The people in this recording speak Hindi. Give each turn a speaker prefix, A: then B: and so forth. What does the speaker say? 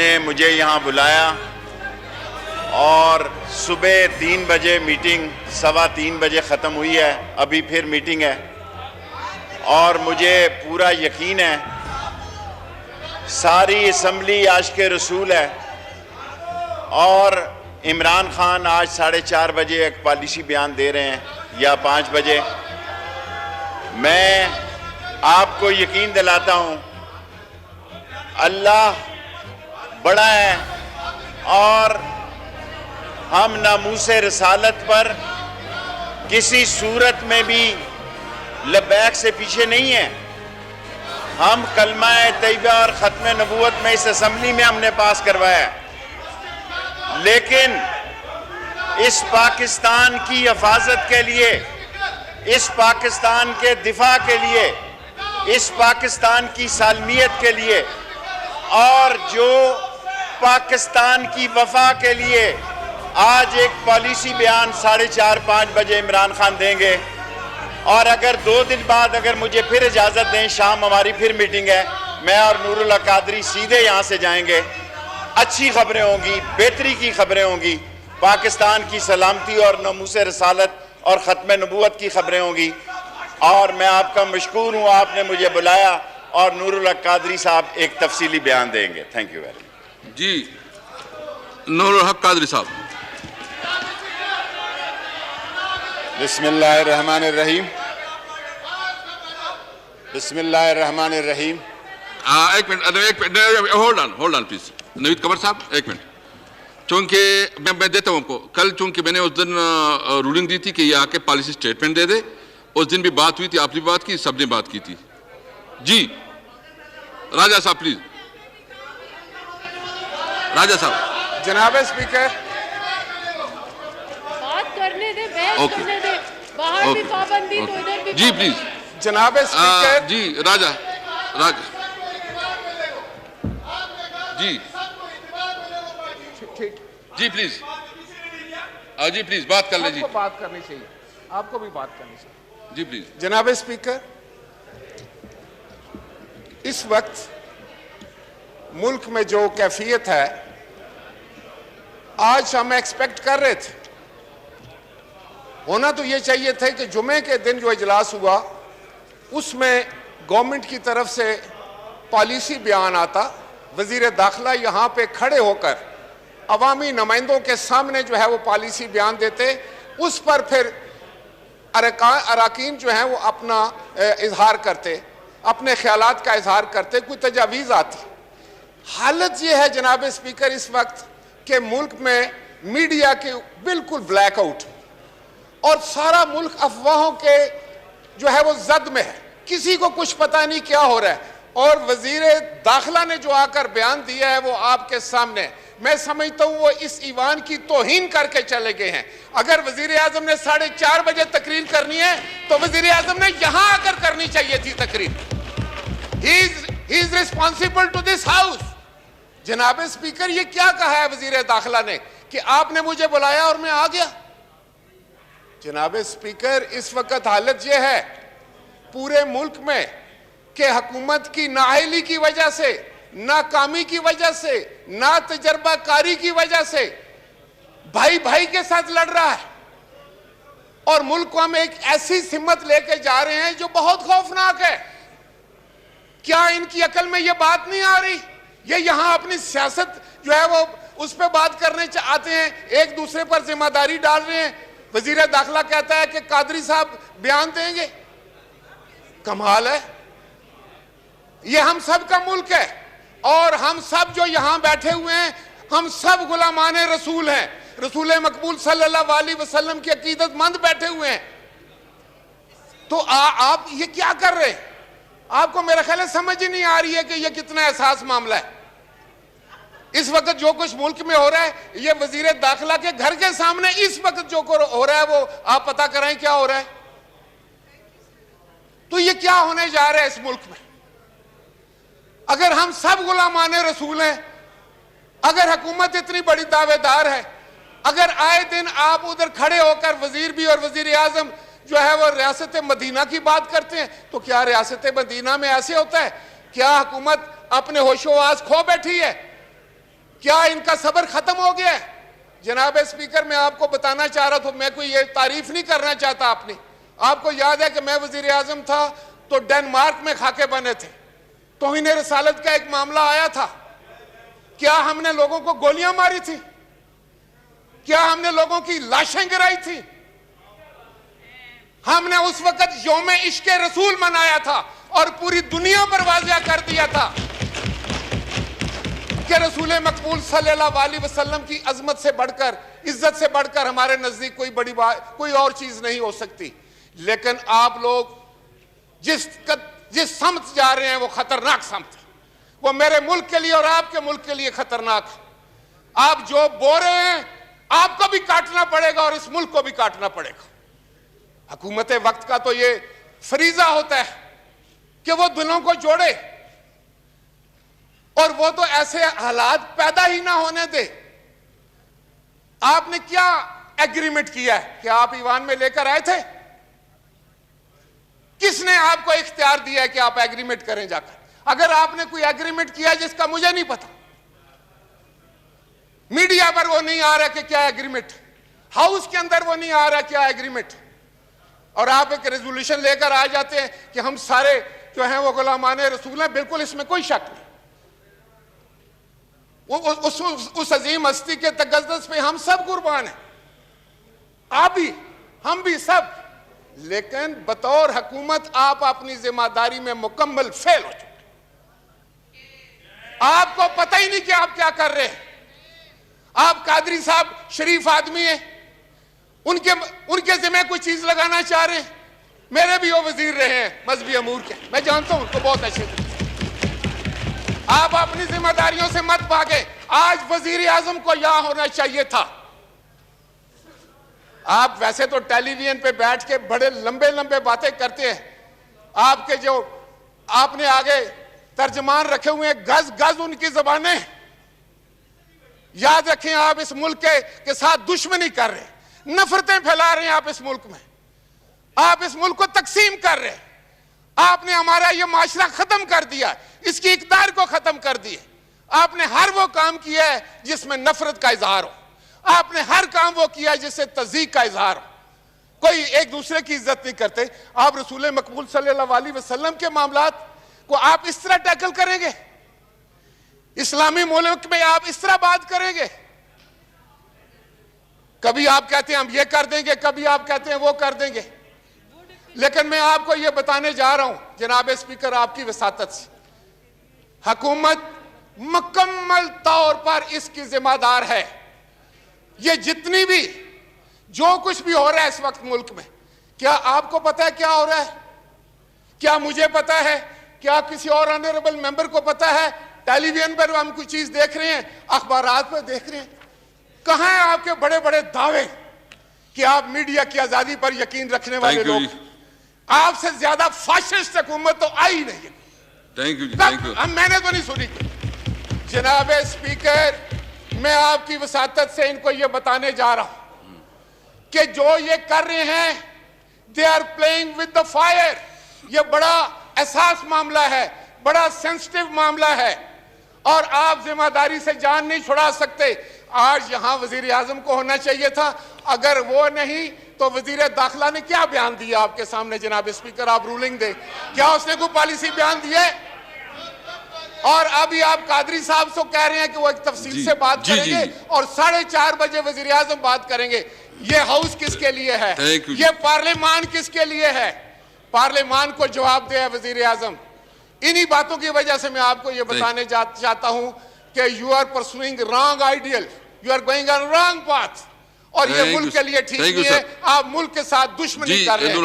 A: आपने मुझे यहाँ बुलाया और सुबह 3 बजे मीटिंग 3:15 बजे ख़त्म हुई है, अभी फिर मीटिंग है और मुझे पूरा यकीन है सारी असम्बली आशिक़े रसूल है और इमरान खान आज 4:30 बजे एक पॉलिसी बयान दे रहे हैं या 5 बजे। मैं आपको यकीन दिलाता हूँ अल्लाह बड़ा है और हम नामूसे रसालत पर किसी सूरत में भी लब्बैक से पीछे नहीं है। हम कलमा तैयबा और ख़त्म नबूवत में इस असम्बली में हमने पास करवाया है, लेकिन इस पाकिस्तान की हिफाजत के लिए, इस पाकिस्तान के दिफा के लिए, इस पाकिस्तान की सालमियत के लिए और जो पाकिस्तान की वफा के लिए आज एक पॉलिसी बयान 4:30-5 बजे इमरान खान देंगे और अगर 2 दिन बाद अगर मुझे फिर इजाज़त दें, शाम हमारी फिर मीटिंग है, मैं और नूरुल्लाह कादरी सीधे यहाँ से जाएंगे। अच्छी खबरें होंगी, बेहतरी की खबरें होंगी, पाकिस्तान की सलामती और नामूसे रसालत और ख़त्म नबूवत की खबरें होंगी और मैं आपका मशकूर हूँ, आपने मुझे बुलाया और नूरुल्लाह कादरी साहब एक तफसीली बयान देंगे। Thank you very much.
B: जी, नूरुल हक कादरी साहब।
A: बिस्मिल्लाहिर्रहमानिर्रहीम, बिस्मिल्लाहिर्रहमानिर्रहीम।
B: एक minute, hold on please. Naveed Qamar साहब, एक मिनट। चूंकि मैं देता हूँ आपको, कल चूंकि मैंने उस दिन रूलिंग दी थी कि ये आके पॉलिसी स्टेटमेंट दे दे, उस दिन भी बात हुई थी, आपने भी बात की, सबने बात की थी। जी राजा साहब प्लीज। राजा साहब।
C: जनाब स्पीकर,
D: बात करने दे, बहस करने दे, बाहर भी पाबंदी तो इधर भी।
B: जी प्लीज।
C: जनाब स्पीकर।
B: जी राजा जी
C: ठीक,
B: जी प्लीज। जी प्लीज बात कर लीजिए।
C: आपको बात करनी चाहिए, आपको भी बात करनी चाहिए।
B: जी प्लीज।
C: जनाब स्पीकर, इस वक्त मुल्क में जो कैफियत है, आज हम एक्सपेक्ट कर रहे थे, होना तो ये चाहिए थे कि जुमे के दिन जो इजलास हुआ उसमें गवर्नमेंट की तरफ से पॉलिसी बयान आता, वजीर दाखिला यहाँ पे खड़े होकर अवामी नुमाइंदों के सामने जो है वो पॉलिसी बयान देते, उस पर फिर अरकान जो हैं वो अपना इजहार करते, अपने ख्यालात का इजहार करते, कोई तजावीज़ आती। हालत ये है जनाब स्पीकर इस वक्त कि मुल्क में मीडिया के बिल्कुल ब्लैकआउट और सारा मुल्क अफवाहों के जो है वो जद में है, किसी को कुछ पता नहीं क्या हो रहा है और वजीर दाखिला ने जो आकर बयान दिया है वो आपके सामने, मैं समझता हूँ वो इस ईवान की तौहीन करके चले गए हैं। अगर वजीर आजम ने 4:30 बजे तकरीर करनी है तो वजीर आजम ने यहां आकर करनी चाहिए थी तकरीर। He is responsible to this house. जनाब स्पीकर, ये क्या कहा है वजीर दाखिला ने कि आपने मुझे बुलाया और मैं आ गया? जनाब स्पीकर, इस वक्त हालत यह है पूरे मुल्क में कि हुकूमत की नाअहली की वजह से, नाकामी की वजह से, ना तजर्बाकारी की वजह से भाई भाई के साथ लड़ रहा है और मुल्क को हम एक ऐसी सिमत लेके जा रहे हैं जो बहुत खौफनाक है। क्या इनकी अकल में यह बात नहीं आ रही? ये यहां अपनी सियासत जो है वो उस पर बात करने आते हैं, एक दूसरे पर जिम्मेदारी डाल रहे हैं। वजीर दाखिला कहता है कि कादरी साहब बयान देंगे। कमाल है। ये हम सब का मुल्क है और हम सब जो यहां बैठे हुए हैं, हम सब गुलामाने रसूल हैं, रसूल मकबूल सल्लल्लाहु अलैहि वसल्लम की अकीदतमंद बैठे हुए हैं। तो आप ये क्या कर रहे हैं? आपको मेरा ख्याल है समझ ही नहीं आ रही है कि ये कितना एहसास मामला है। इस वक्त जो कुछ मुल्क में हो रहा है, ये वजीर दाखिला के घर के सामने इस वक्त जो हो रहा है वो आप पता कराएं क्या हो रहा है। तो ये क्या होने जा रहा है इस मुल्क में? अगर हम सब गुलामाने रसूल हैं, अगर हुकूमत इतनी बड़ी दावेदार है, अगर आए दिन आप उधर खड़े होकर वजीर भी और वजीर आजम जो है वो रियासत मदीना की बात करते हैं, तो क्या रियासत मदीना में ऐसे होता है? क्या हुकूमत अपने होशो आस खो बैठी है? क्या इनका सब्र खत्म हो गया है? जनाब स्पीकर, मैं आपको बताना चाह रहा था, मैं कोई ये तारीफ नहीं करना चाहता अपनी। आपको याद है कि मैं वजीर आजम था तो डेनमार्क में खाके बने थे, तौहीन रसालत का एक मामला आया था। क्या हमने लोगों को गोलियां मारी थी? क्या हमने लोगों की लाशें गिराई थी? हमने उस वक्त यौम इश्क रसूल मनाया था और पूरी दुनिया पर वाज़िया कर दिया था कि रसूल मकबूल सल्लल्लाहु अलैहि वसल्लम की अजमत से बढ़कर, इज्जत से बढ़कर हमारे नजदीक कोई बड़ी बात, कोई और चीज नहीं हो सकती। लेकिन आप लोग जिस समत जा रहे हैं वो खतरनाक समत है। वो मेरे मुल्क के लिए और आपके मुल्क के लिए खतरनाक है। आप जो बो रहे हैं आपको भी काटना पड़ेगा और इस मुल्क को भी काटना पड़ेगा। हुकूमत वक्त का तो ये फरीजा होता है कि वो दिलों को जोड़े, और वो तो ऐसे हालात पैदा ही ना होने दे। आपने क्या एग्रीमेंट किया है कि आप ईवान में लेकर आए थे? किसने आपको इख्तियार दिया है कि आप एग्रीमेंट करें जाकर? अगर आपने कोई एग्रीमेंट किया जिसका मुझे नहीं पता, मीडिया पर वो नहीं आ रहा कि क्या एग्रीमेंट, हाउस के अंदर वो नहीं आ रहा क्या एग्रीमेंट, और आप एक रेजोल्यूशन लेकर आ जाते हैं कि हम सारे जो हैं वो गुलामाने रसूल हैं। बिल्कुल इसमें कोई शक नहीं। उस अजीम हस्ती के तगद्दुस पे हम सब कुर्बान हैं, आप भी, हम भी सब। लेकिन बतौर हुकूमत आप अपनी जिम्मेदारी में मुकम्मल फेल हो चुके। आपको पता ही नहीं कि आप क्या कर रहे हैं। आप कादरी साहब शरीफ आदमी हैं, उनके जिम्मे कोई चीज लगाना चाह रहे हैं। मेरे भी वो वजीर रहे हैं मजहबी अमूर के, मैं जानता हूं उनको बहुत अच्छे तरीके से। आप अपनी जिम्मेदारियों से मत भागे। आज वजीर आजम को यहां होना चाहिए था। आप वैसे तो टेलीविजन पे बैठ के बड़े लंबे लंबे बातें करते हैं। आपके जो आपने आगे तर्जमान रखे हुए हैं, गज गज उनकी जबानें। याद रखें, आप इस मुल्क के साथ दुश्मनी कर रहे हैं, नफरतें फैला रहे हैं। आप इस मुल्क में, आप इस मुल्क को तकसीम कर रहे हैं। आपने हमारा ये माशरा खत्म कर दिया, इसकी इक़्तिदार को खत्म कर दिया। आपने हर वो काम किया है जिसमें नफरत का इजहार हो। आपने हर काम वो किया है जिससे तज़ीक का इजहार हो। कोई एक दूसरे की इज्जत नहीं करते। आप रसूल मकबूल सल्लल्लाहु अलैहि वसल्लम के मामलात को आप इस तरह टैकल करेंगे? इस्लामी मुल्क में आप इस तरह बात करेंगे? कभी आप कहते हैं हम ये कर देंगे, कभी आप कहते हैं वो कर देंगे। लेकिन मैं आपको ये बताने जा रहा हूं जनाब स्पीकर, आपकी वसातत से, हुकूमत मुकम्मल तौर पर इसकी जिम्मेदार है। ये जितनी भी जो कुछ भी हो रहा है इस वक्त मुल्क में, क्या आपको पता है क्या हो रहा है? क्या मुझे पता है? क्या किसी और ऑनरेबल मेंबर को पता है? टेलीविजन पर हम कुछ चीज देख रहे हैं, अखबारात पर देख रहे हैं। कहां है आपके बड़े बड़े दावे कि आप मीडिया की आजादी पर यकीन रखने वाले लोग? आपसे ज्यादा फाशिस्ट हुकूमत तो आई नहीं है।
B: Thank you.
C: मैंने तो नहीं सुनी। जनाब स्पीकर, मैं आपकी वसातत से इनको ये बताने जा रहा हूं कि जो ये कर रहे हैं, they are playing with the fire. ये बड़ा एहसास मामला है, बड़ा सेंसिटिव मामला है, और आप जिम्मेदारी से जान नहीं छुड़ा सकते। आज यहां वजीर आजम को होना चाहिए था। अगर वो नहीं तो वजीर दाखिला ने क्या बयान दिया आपके सामने? जनाब स्पीकर, आप रूलिंग दे, क्या उसने कोई पॉलिसी बयान दी है? और अभी आप कादरी साहब से कह रहे हैं कि वो एक तफसील से बात करेंगे और 4:30 बजे वजीर आजम बात करेंगे। ये हाउस किसके लिए है? ये पार्लियामान किसके लिए है? पार्लियामान को जवाब दे वजीर आजम। इन्हीं बातों की वजह से मैं आपको ये बताने चाहता हूं कि you are pursuing wrong ideal, you are going on wrong path, और ये मुल्क के लिए ठीक नहीं है। आप मुल्क के साथ दुश्मनी कर रहे हैं।